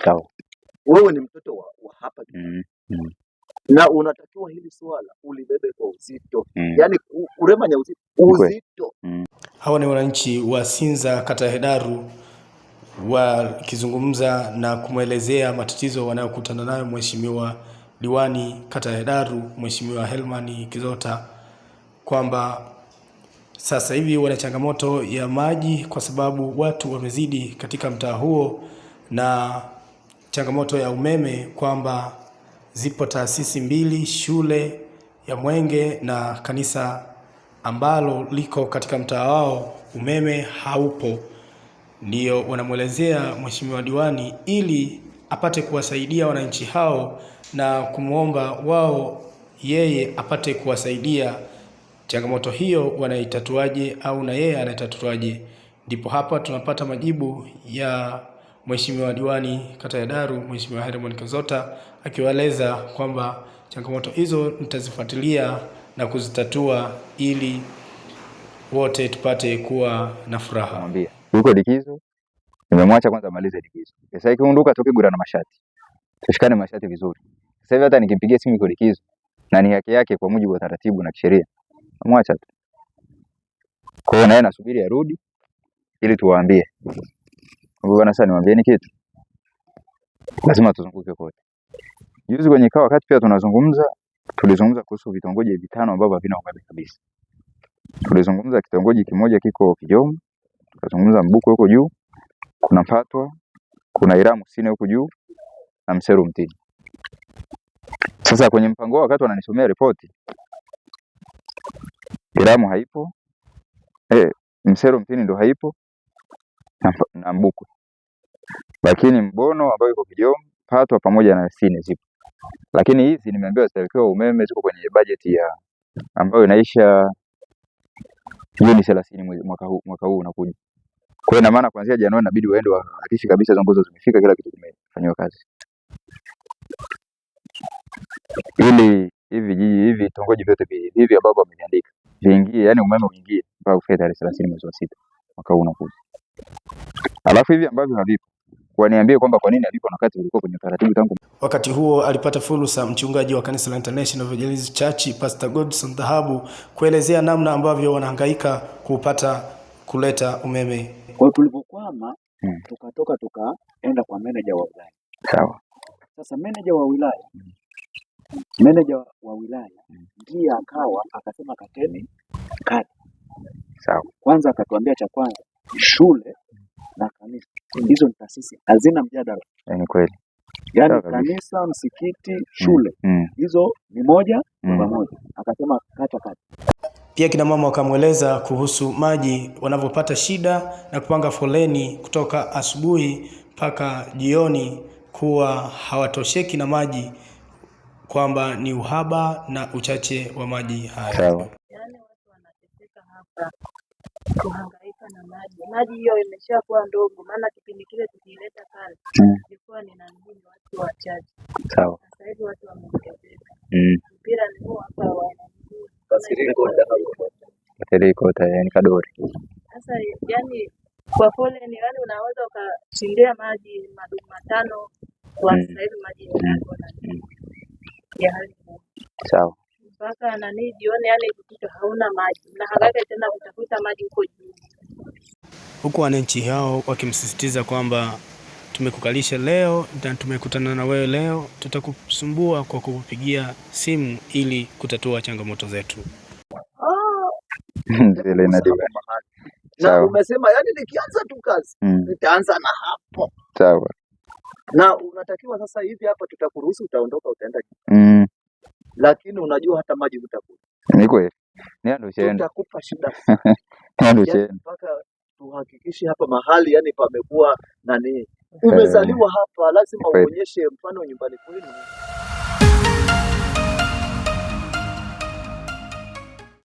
Sawa. Wewe ni mtoto wa hapa na unatakiwa hili swala ulibebe kwa uzito. Yaani kuremanya uzito. Hawa ni wananchi wa Sinza kata ya Hedaru wakizungumza na kumwelezea matatizo wanayokutana nayo Mheshimiwa Diwani kata ya Hedaru, Mheshimiwa Helman Kizota, kwamba sasa hivi wana changamoto ya maji kwa sababu watu wamezidi katika mtaa huo, na changamoto ya umeme kwamba zipo taasisi mbili, shule ya Mwenge na kanisa ambalo liko katika mtaa wao, umeme haupo. Ndio wanamwelezea Mheshimiwa Diwani ili apate kuwasaidia wananchi hao na kumwomba wao yeye apate kuwasaidia changamoto hiyo wanaitatuaje, au na yeye anaitatuaje. Ndipo hapa tunapata majibu ya Mheshimiwa Diwani kata ya Hedaru, Mheshimiwa Helman Kizota, akiwaeleza kwamba changamoto hizo nitazifuatilia na kuzitatua ili wote tupate kuwa na furaha. Mwambie yuko likizo, nimemwacha kwanza malize likizo. Sasa ikiondoka toke gura na mashati, tushikane mashati vizuri. Sasa hivi hata nikimpigia simu yuko likizo na ni haki yake kwa mujibu wa taratibu na kisheria, namwacha tu. Kwa hiyo naye nasubiri arudi ili tuwaambie. Bwana sasa niwaambieni kitu, lazima tuzunguke kote. Juzi kwenye kikao wakati pia tulizungumza kuhusu vitongoji vitano ambavyo havina umeme kabisa. Tulizungumza kitongoji kimoja kiko Kijombo, tukazungumza Mbuko huko juu, kuna Fatwa, kuna Iramu Sine huko juu na Mseru Mtini. Sasa kwenye mpango wakati wananisomea ripoti, Iramu haipo, Mseru Mtini ndo haipo na Mbuko. Lakini Mbono ambayo iko Kijombo, Fatwa pamoja na Sine zipo. Lakini hizi nimeambiwa zitawekewa umeme, ziko kwenye bajeti ya ambayo inaisha Juni 30 mwaka huu unakuja. Kwa hiyo ina maana kuanzia Januari inabidi waende wahakikishe kabisa hizo nguzo zimefika, kila kitu kimefanywa kazi. Ili hivi vitongoji vyote hivi ambavyo wameandika viingie, yani umeme uingie mpaka kufika tarehe 30 mwezi wa 6 mwaka huu unakuja. Alafu hivi ambavyo havipo waniambie kwamba kwa nini alipo wakati ulikuwa kwenye taratibu tangu. Wakati huo alipata fursa mchungaji wa kanisa la International Evangelist Church Pastor Godson Dhahabu kuelezea namna ambavyo wanahangaika kuleta umeme. Kwa tulipokwama tukatoka tukaenda kwa manager wa wilaya. Sawa. Sasa manager wa wilaya ndiye akasema kateni kati. Sawa. Kwanza akatuambia cha kwanza shule na kanisa ndizo taasisi hazina mjadala. Ni kweli. Yaani kanisa, msikiti, shule hizo ni moja kwa moja. Akasema kata. Pia kina mama wakamweleza kuhusu maji, wanavyopata shida na kupanga foleni kutoka asubuhi mpaka jioni, kuwa hawatosheki na maji, kwamba ni uhaba na uchache wa maji haya. Sawa. Yaani watu wanateseka hapa kuhangaika na maji. Maji hiyo imeshakuwa ndogo, maana kipindi kile tukileta pale ilikuwa ni nani watu wachache. Sawa. Sasa hivi watu wameongezeka. Mpira ni huu hapa Kateriko tayari Kadori. Sasa yani kwa foleni, yani unaweza ukashindia maji madumu 5 kwa sasa hivi maji yako ya hali. Sawa. Mpaka jioni, yani kitu hauna maji. Unahangaika tena kutafuta maji huko juu. Huku wananchi hao wakimsisitiza kwamba tumekukalisha leo na tumekutana na wewe leo, tutakusumbua kwa kukupigia simu ili kutatua changamoto zetu. Na umesema yani nikianza tu kazi nitaanza na hapo. Sawa. Na unatakiwa sasa hivi hapa tutakuruhusu utaondoka utaenda. Lakini unajua hata maji utakuta. Ni kweli. Ndio shida. Tutakupa shida. Ndio shida. Mpaka tuhakikishe hapa mahali yani pamekuwa nani. Umezaliwa hapa lazima uonyeshe mfano nyumbani kwenu.